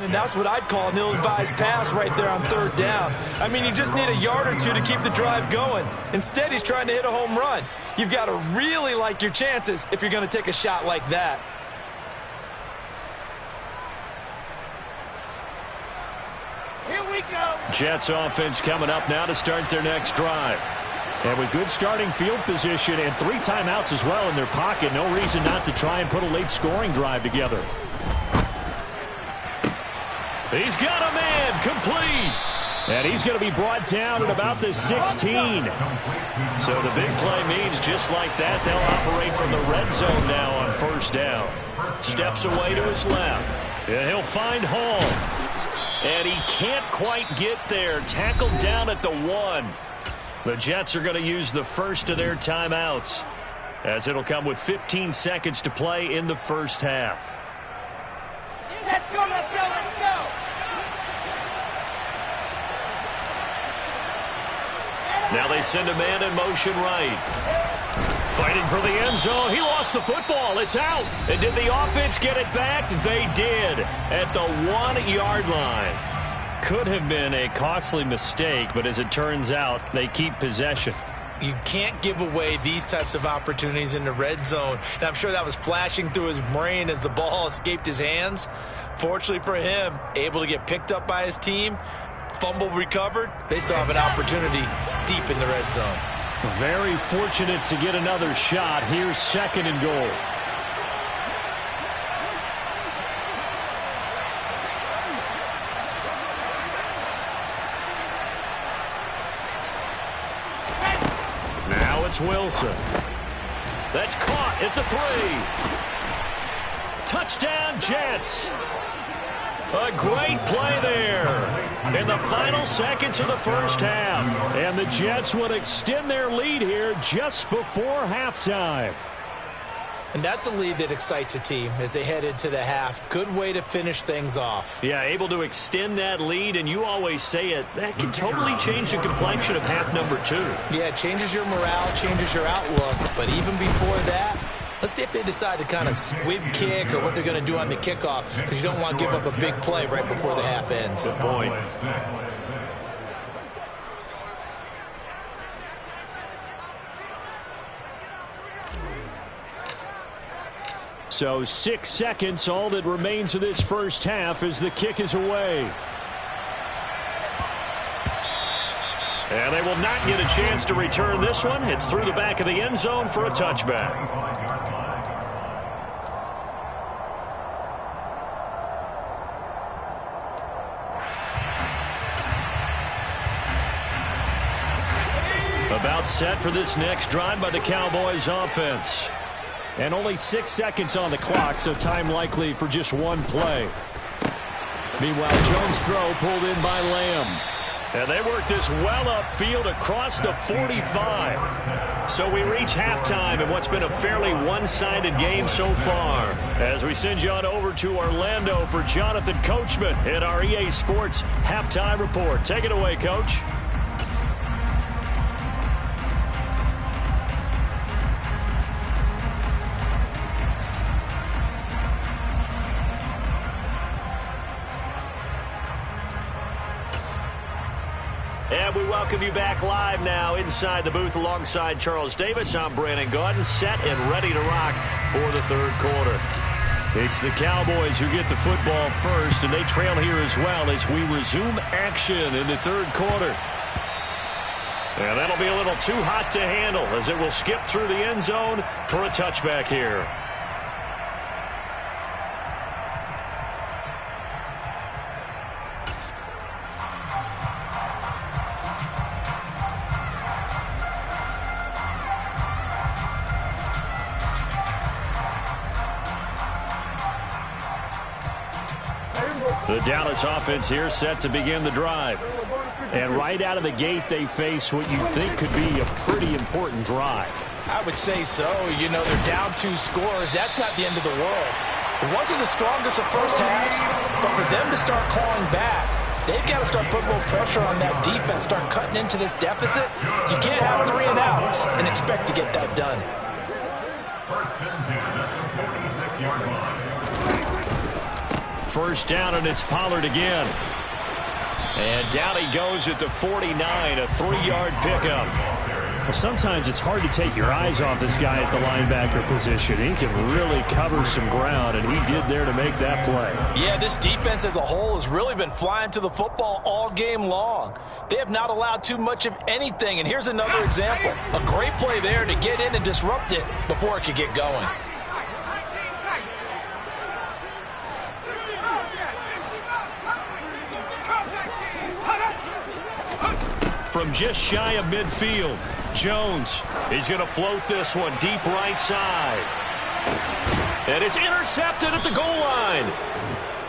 And that's what I'd call an ill-advised pass right there on third down. I mean, you just need a yard or two to keep the drive going. Instead, he's trying to hit a home run. You've got to really like your chances if you're going to take a shot like that. Here we go. Jets offense coming up now to start their next drive. And with good starting field position and 3 timeouts as well in their pocket, no reason not to try and put a late scoring drive together. He's got a man complete. And he's going to be brought down at about the 16. So the big play means just like that, they'll operate from the red zone now on first down. Steps away to his left. And he'll find Hall. And he can't quite get there. Tackled down at the 1. The Jets are going to use the first of their timeouts, as it'll come with 15 seconds to play in the first half. Let's go, let's go, let's go. Now they send a man in motion right. Fighting for the end zone. He lost the football. It's out. And did the offense get it back? They did at the 1-yard line. Could have been a costly mistake, but as it turns out, they keep possession. You can't give away these types of opportunities in the red zone. And I'm sure that was flashing through his brain as the ball escaped his hands. Fortunately for him, able to get picked up by his team, fumble recovered. They still have an opportunity deep in the red zone. Very fortunate to get another shot. Here's 2nd and goal. Now it's Wilson. That's caught at the 3. Touchdown, Jets. A great play there in the final seconds of the first half. And the Jets would extend their lead here just before halftime. And that's a lead that excites a team as they head into the half. Good way to finish things off. Yeah, able to extend that lead, and you always say it, that can totally change the complexion of half number 2. Yeah, it changes your morale, changes your outlook. But even before that, let's see if they decide to kind of squib kick or what they're going to do on the kickoff, because you don't want to give up a big play right before the half ends. Good point. So 6 seconds, all that remains of this first half as the kick is away. And they will not get a chance to return this one. It's through the back of the end zone for a touchback. About set for this next drive by the Cowboys offense. And only 6 seconds on the clock, so time likely for just one play. Meanwhile, Jones' throw pulled in by Lamb. And they work this well upfield across the 45. So we reach halftime in what's been a fairly one-sided game so far. As we send you on over to Orlando for Jonathan Coachman in our EA Sports Halftime Report. Take it away, Coach. And we welcome you back live now inside the booth alongside Charles Davis. I'm Brandon Gaudin, set and ready to rock for the third quarter. It's the Cowboys who get the football first, and they trail here as well as we resume action in the third quarter. And that'll be a little too hot to handle as it will skip through the end zone for a touchback here. The Dallas offense here set to begin the drive. And right out of the gate, they face what you think could be a pretty important drive. I would say so. You know, they're down 2 scores. That's not the end of the world. It wasn't the strongest of first halves, but for them to start clawing back, they've got to start putting a little pressure on that defense, start cutting into this deficit. You can't have 3 and outs and expect to get that done. first down, and it's Pollard again. And down he goes at the 49, a 3-yard pickup. Well, sometimes it's hard to take your eyes off this guy at the linebacker position. He can really cover some ground, and he did there to make that play. Yeah, this defense as a whole has really been flying to the football all game long. They have not allowed too much of anything, and here's another example. A great play there to get in and disrupt it before it could get going. From just shy of midfield, Jones, he's going to float this one deep right side. And it's intercepted at the goal line.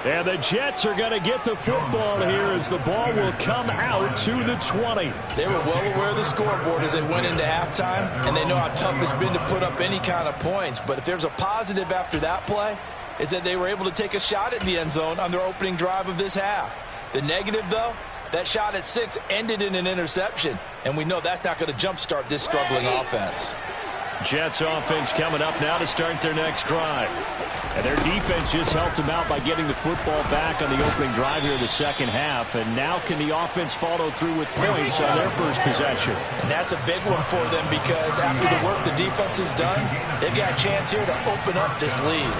And the Jets are going to get the football here as the ball will come out to the 20. They were well aware of the scoreboard as they went into halftime, and they know how tough it's been to put up any kind of points. But if there's a positive after that play, is that they were able to take a shot at the end zone on their opening drive of this half. The negative, though, that shot at 6 ended in an interception, and we know that's not going to jumpstart this struggling offense. Jets offense coming up now to start their next drive. And their defense just helped them out by getting the football back on the opening drive here in the second half. And now can the offense follow through with points on their first possession? And that's a big one for them because after the work the defense has done, they've got a chance here to open up this lead.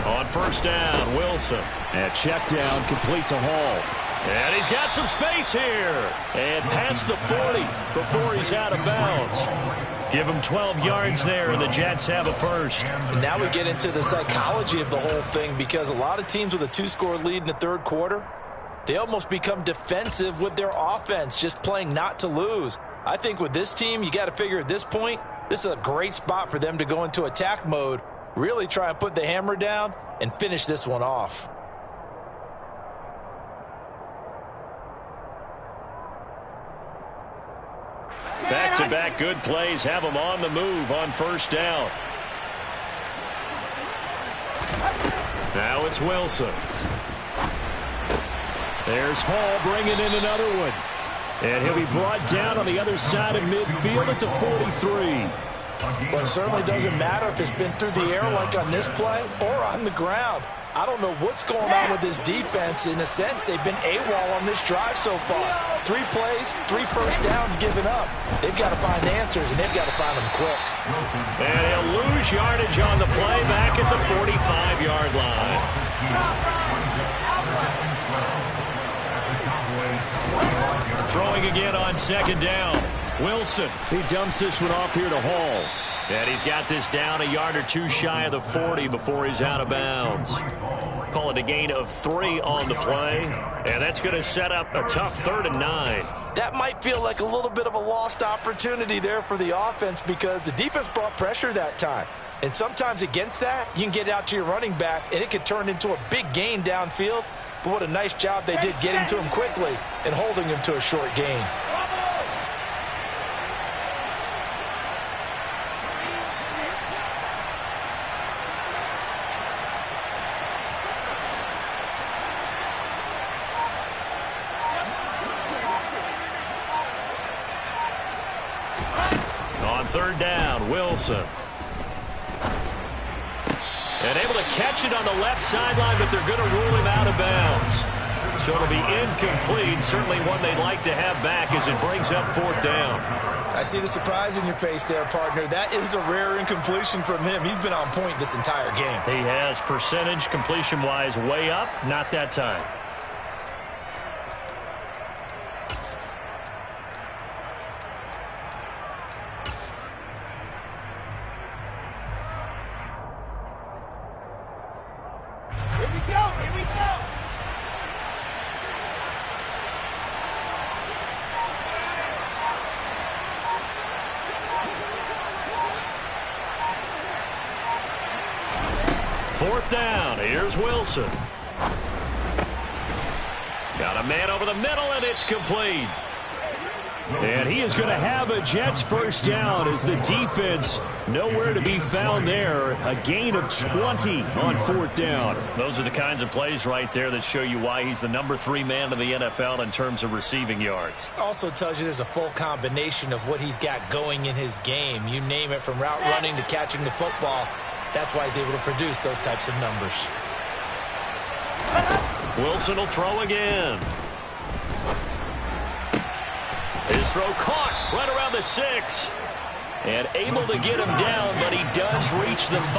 On first down, Wilson. And check down, complete to Hall. And he's got some space here. And past the 40 before he's out of bounds. Give him 12 yards there, and the Jets have a first. And now we get into the psychology of the whole thing because a lot of teams with a 2-score lead in the third quarter, they almost become defensive with their offense, just playing not to lose. I think with this team, you got to figure at this point, this is a great spot for them to go into attack mode, really try and put the hammer down and finish this one off. Back-to-back good plays have them on the move on first down. Now it's Wilson. There's Hall bringing in another one. And he'll be brought down on the other side of midfield at the 43. Well, it certainly doesn't matter if it's been through the air like on this play or on the ground. I don't know what's going on with this defense. In a sense, they've been AWOL on this drive so far. 3 plays, 3 first downs given up. They've got to find answers, and they've got to find them quick. And he'll lose yardage on the play back at the 45-yard line. Throwing again on second down. Wilson. He dumps this one off here to Hall. And he's got this down a yard or 2 shy of the 40 before he's out of bounds. Call it a gain of 3 on the play. And that's going to set up a tough 3rd and 9. That might feel like a little bit of a lost opportunity there for the offense because the defense brought pressure that time. And sometimes against that, you can get out to your running back, and it could turn into a big gain downfield. But what a nice job they did getting to him quickly and holding him to a short gain. On third down, Wilson. And able to catch it on the left sideline, but they're going to rule him out of bounds. So it'll be incomplete. Certainly one they'd like to have back as it brings up 4th down. I see the surprise in your face there, partner. That is a rare incompletion from him. He's been on point this entire game. He has percentage completion-wise way up. Not that time. Here we go. 4th down. Here's Wilson. Got a man over the middle, and it's complete. And he is going to have a Jets first down as the defense nowhere to be found there. A gain of 20 on 4th down. Those are the kinds of plays right there that show you why he's the number 3 man in the NFL in terms of receiving yards. Also tells you there's a full combination of what he's got going in his game. You name it, from route running to catching the football. That's why he's able to produce those types of numbers. Wilson will throw again. His throw caught right around the 6. And able to get him down, but he does reach the 5.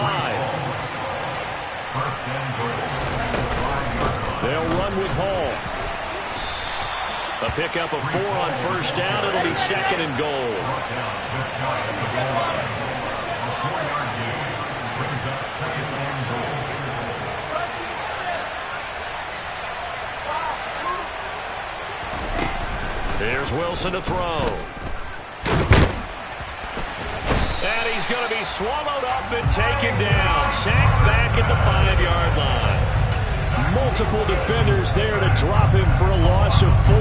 They'll run with Hall. A pickup of 4 on first down. It'll be 2nd and goal. Here's Wilson to throw. And he's going to be swallowed up and taken down. Sacked back at the 5-yard line. Multiple defenders there to drop him for a loss of 4.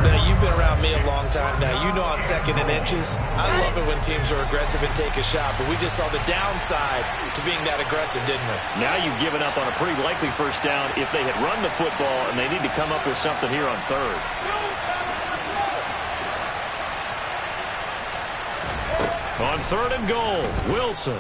Now, you've been around me a long time now. You know on 2nd and inches, I love it when teams are aggressive and take a shot, but we just saw the downside to being that aggressive, didn't we? Now you've given up on a pretty likely first down if they had run the football, and they need to come up with something here on 3rd. On 3rd and goal, Wilson.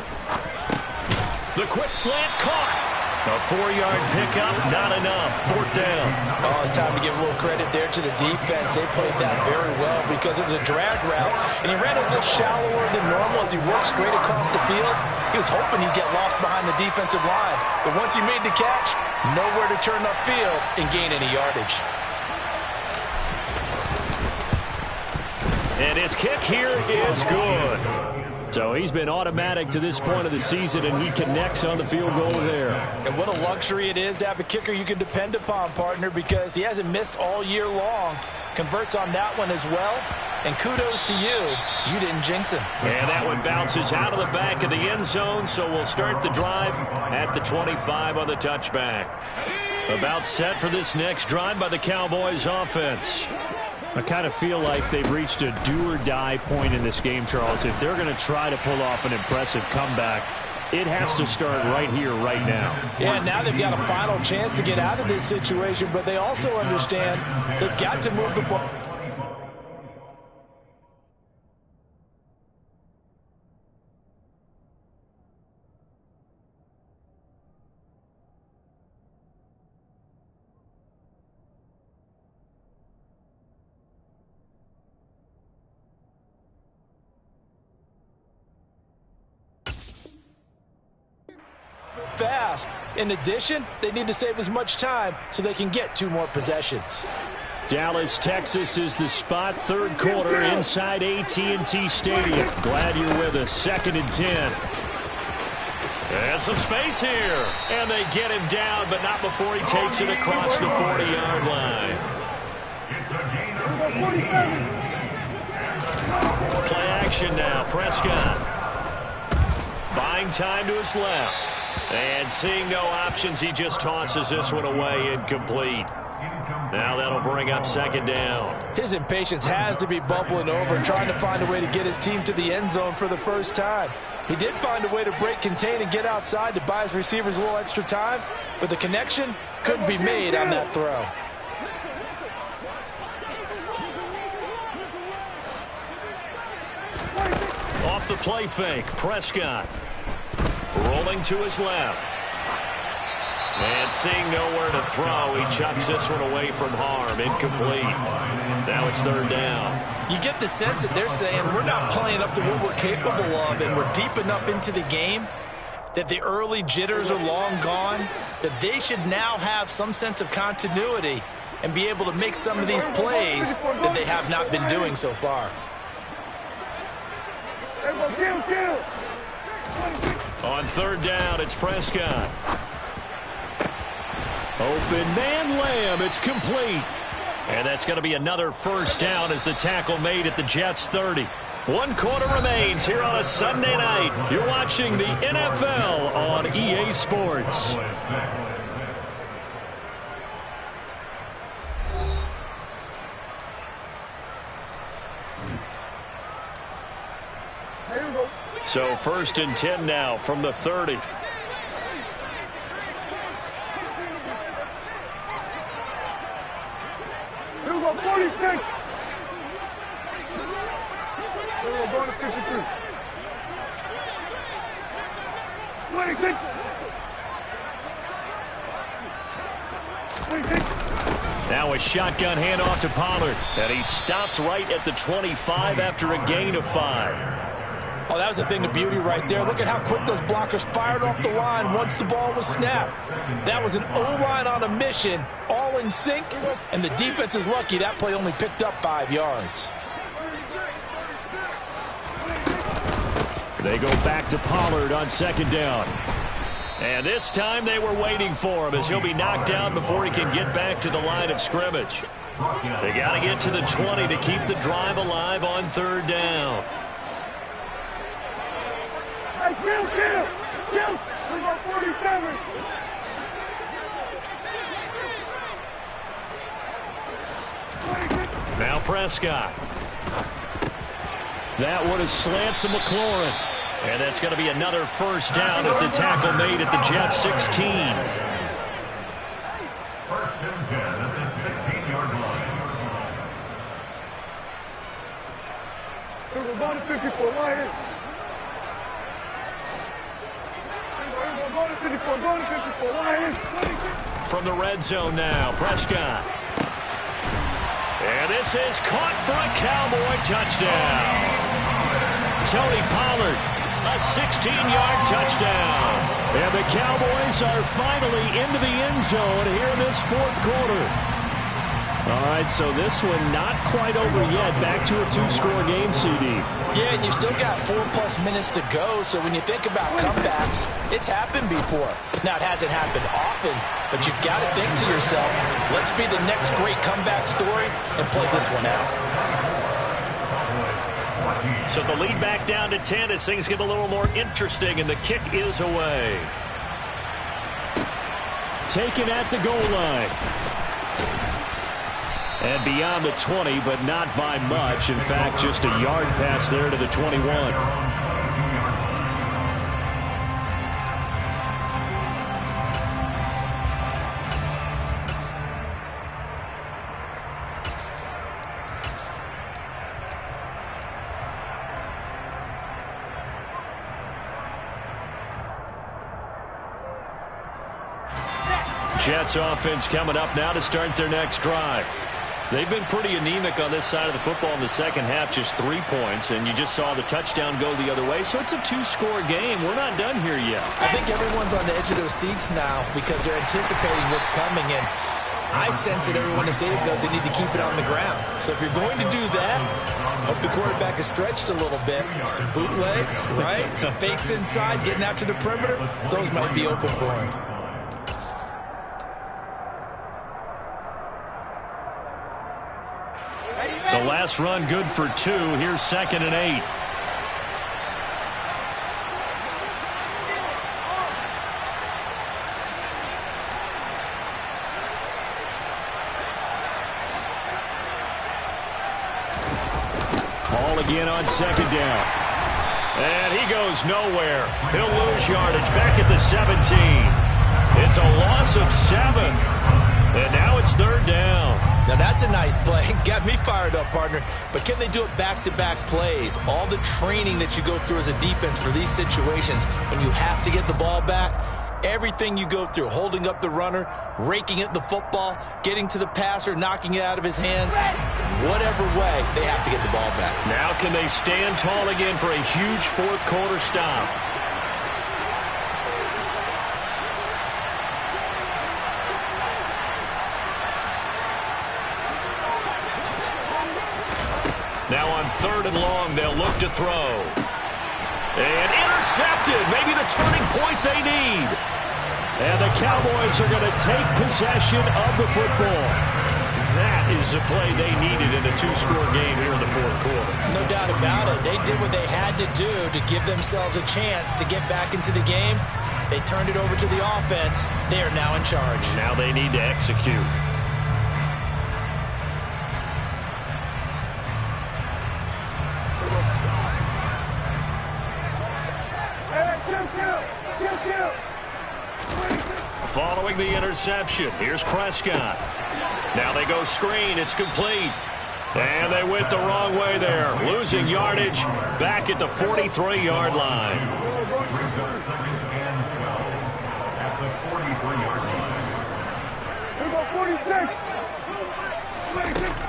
The quick slant caught. A 4-yard pickup, not enough. 4th down. Oh, it's time to give a little credit there to the defense. They played that very well because it was a drag route, and he ran a little shallower than normal as he worked straight across the field. He was hoping he'd get lost behind the defensive line, but once he made the catch, nowhere to turn upfield and gain any yardage. And his kick here is good. So he's been automatic to this point of the season, and he connects on the field goal there. And what a luxury it is to have a kicker you can depend upon, partner, because he hasn't missed all year long. Converts on that one as well. And kudos to you. You didn't jinx him. And that one bounces out of the back of the end zone, so we'll start the drive at the 25 on the touchback. About set for this next drive by the Cowboys offense. I kind of feel like they've reached a do-or-die point in this game, Charles. If they're going to try to pull off an impressive comeback, it has to start right here, right now. Yeah, now they've got a final chance to get out of this situation, but they also understand they've got to move the ball. Fast. In addition, they need to save as much time so they can get 2 more possessions. Dallas, Texas is the spot. 3rd quarter inside AT&T Stadium. Glad you're with us. 2nd and 10. And some space here. And they get him down, but not before he takes it across the 40-yard line. Play action now. Prescott. Buying time to his left. And seeing no options, he just tosses this one away incomplete. Now that'll bring up 2nd down. His impatience has to be bubbling over, trying to find a way to get his team to the end zone for the first time. He did find a way to break contain and get outside to buy his receivers a little extra time, but the connection couldn't be made on that throw. Off the play fake, Prescott. Rolling to his left. And seeing nowhere to throw, he chucks this one away from harm. Incomplete. Now it's 3rd down. You get the sense that they're saying we're not playing up to what we're capable of, and we're deep enough into the game that the early jitters are long gone, that they should now have some sense of continuity and be able to make some of these plays that they have not been doing so far. On 3rd down, it's Prescott. Open man Lamb. It's complete. And that's going to be another first down as the tackle made at the Jets' 30. 1 quarter remains here on a Sunday night. You're watching the NFL on EA Sports. So 1st and 10 now from the 30. Here we go, 46. Here we go, going to 52. 26. Now a shotgun handoff to Pollard. And he stopped right at the 25 after a gain of 5. Oh, that was a thing of beauty right there. Look at how quick those blockers fired off the line once the ball was snapped. That was an O-line on a mission, all in sync, and the defense is lucky that play only picked up 5 yards. They go back to Pollard on 2nd down. And this time they were waiting for him as he'll be knocked down before he can get back to the line of scrimmage. They got to get to the 20 to keep the drive alive on 3rd down. Hey, kill! We got 47. Now Prescott. That one is slant to McLaurin. And that's going to be another 1st down as the tackle made at the Jets 16. 1st and 10 at the 16-yard line. We're going to 54, Lions. Going to 54, Lions. From the red zone now, Prescott. And this is caught for a Cowboy touchdown. Tony Pollard, a 16-yard touchdown. And the Cowboys are finally into the end zone here in this 4th quarter. All right, so this one not quite over yet. Back to a 2-score game, CD. Yeah, and you've still got 4+ minutes to go, so when you think about comebacks, it's happened before. Now, it hasn't happened often, but you've got to think to yourself, let's be the next great comeback story and play this one out. So the lead back down to 10 as things get a little more interesting, and the kick is away. Taken at the goal line. And beyond the 20, but not by much. In fact, just a yard pass there to the 21. Jets offense coming up now to start their next drive. They've been pretty anemic on this side of the football in the second half, just 3 points, and you just saw the touchdown go the other way, so it's a 2-score game. We're not done here yet. I think everyone's on the edge of their seats now because they're anticipating what's coming, and I sense that everyone in the stadium knows they need to keep it on the ground. So if you're going to do that, hope the quarterback is stretched a little bit. Some bootlegs, right? Some fakes inside, getting out to the perimeter. Those might be open for him. The last run good for 2. Here's 2nd and 8. Ball again on 2nd down. And he goes nowhere. He'll lose yardage back at the 17. It's a loss of 7. And now it's 3rd down. Now that's a nice play. Got me fired up, partner. But can they do it back-to-back plays? All the training that you go through as a defense for these situations, when you have to get the ball back, everything you go through, holding up the runner, raking at the football, getting to the passer, knocking it out of his hands, whatever way, they have to get the ball back. Now can they stand tall again for a huge 4th quarter stop? Now on 3rd and long, they'll look to throw. And intercepted. Maybe the turning point they need. And the Cowboys are going to take possession of the football. That is the play they needed in a 2-score game here in the 4th quarter. No doubt about it. They did what they had to do to give themselves a chance to get back into the game. They turned it over to the offense. They are now in charge. Now they need to execute. Following the interception, here's Prescott. Now they go screen. It's complete. And they went the wrong way there. Losing yardage back at the 43-yard line. Brings up 2nd and 12 at the 43-yard line.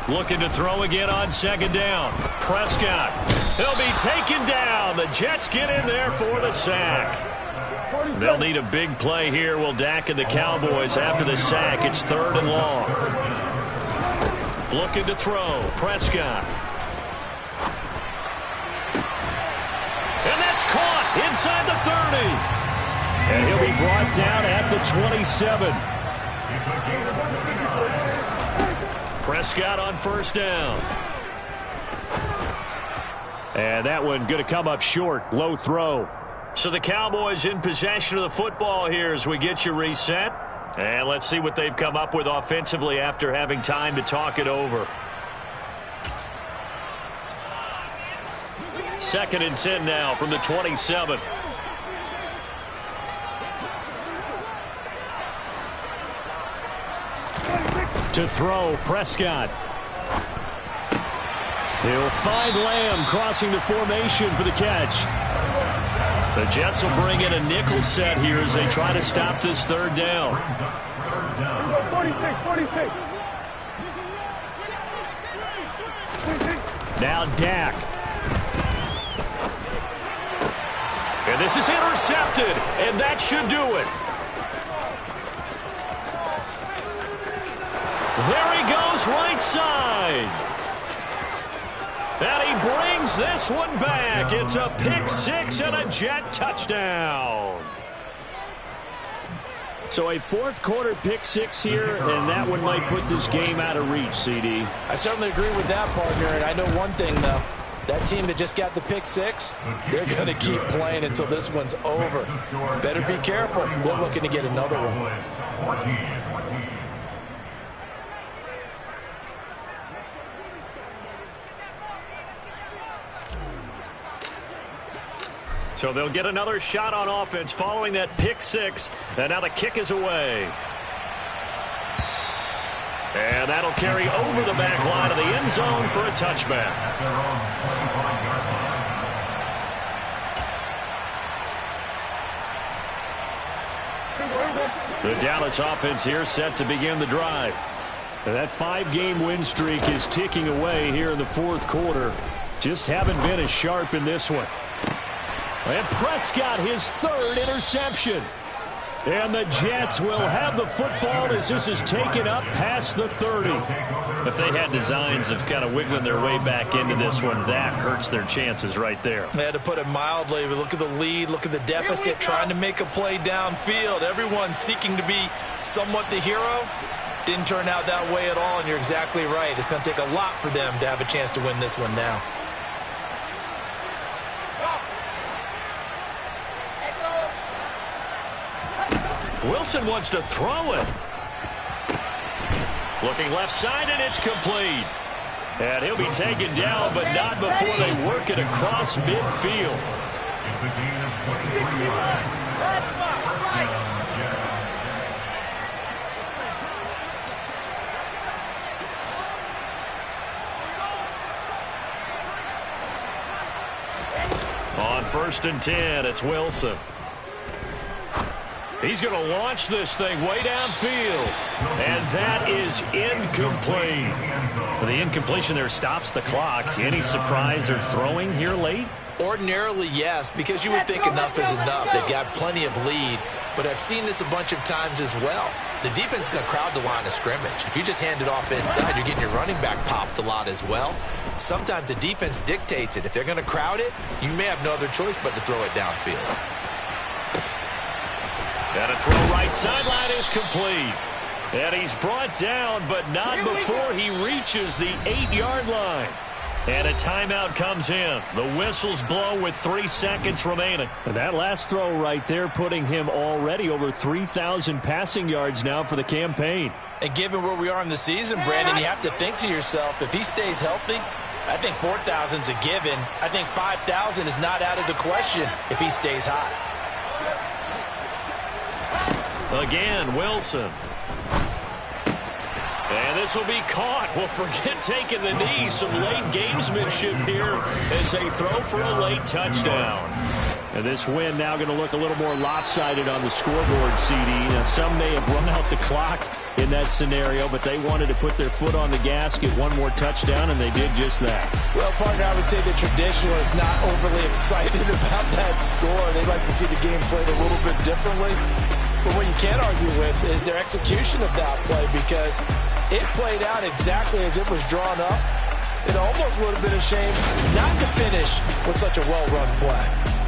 Looking to throw again on second down. Prescott. He'll be taken down. The Jets get in there for the sack. They'll need a big play here. Will Dak and the Cowboys after the sack. It's 3rd and long. Looking to throw. Prescott. And that's caught inside the 30. And he'll be brought down at the 27. Prescott on first down. And that one going to come up short. Low throw. So the Cowboys in possession of the football here as we get you reset. And let's see what they've come up with offensively after having time to talk it over. 2nd and 10 now from the 27. To throw, Prescott. He'll find Lamb crossing the formation for the catch. The Jets will bring in a nickel set here as they try to stop this 3rd down. 46. Now Dak. And this is intercepted, and that should do it. There he goes, right side. And he brings this one back. It's a pick 6 and a Jet touchdown. So a 4th quarter pick 6 here, and that one might put this game out of reach, CD. I certainly agree with that, partner. And I know one thing, though. That team that just got the pick 6, they're going to keep playing until this one's over. Better be careful. They're looking to get another one. So they'll get another shot on offense following that pick 6. And now the kick is away. And that'll carry over the back line of the end zone for a touchback. The Dallas offense here set to begin the drive. And that 5-game win streak is ticking away here in the 4th quarter. Just haven't been as sharp in this one. And Prescott, his 3rd interception. And the Jets will have the football as this is taken up past the 30. If they had designs of kind of wiggling their way back into this one, that hurts their chances right there. They had to put it mildly. Look at the lead. Look at the deficit. Trying to make a play downfield. Everyone seeking to be somewhat the hero. Didn't turn out that way at all, and you're exactly right. It's going to take a lot for them to have a chance to win this one now. Wilson wants to throw it. Looking left side, and it's complete. And he'll be taken down, but not before they work it across midfield. It's a gain of 61. That's my On 1st and 10, it's Wilson. He's going to launch this thing way downfield. And that is incomplete. The incompletion there stops the clock. Any surprise they're throwing here late? Ordinarily, yes, because you would think enough is enough. They've got plenty of lead, but I've seen this a bunch of times as well. The defense is going to crowd the line of scrimmage. If you just hand it off inside, you're getting your running back popped a lot as well. Sometimes the defense dictates it. If they're going to crowd it, you may have no other choice but to throw it downfield. And a throw right sideline is complete. And he's brought down, but not before he reaches the 8-yard line. And a timeout comes in. The whistles blow with 3 seconds remaining. And that last throw right there putting him already over 3,000 passing yards now for the campaign. And given where we are in the season, Brandon, you have to think to yourself, if he stays healthy, I think 4,000's a given. I think 5,000 is not out of the question if he stays hot. Again, Wilson. And this will be caught. Well, forget taking the knee. Some late gamesmanship here as they throw for a late touchdown. And this win now going to look a little more lopsided on the scoreboard, CD. Now, some may have run out the clock in that scenario, but they wanted to put their foot on the gas, get one more touchdown, and they did just that. Well, partner, I would say the traditionalists not overly excited about that score. They'd like to see the game played a little bit differently. But what you can't argue with is their execution of that play, because it played out exactly as it was drawn up. It almost would have been a shame not to finish with such a well-run play.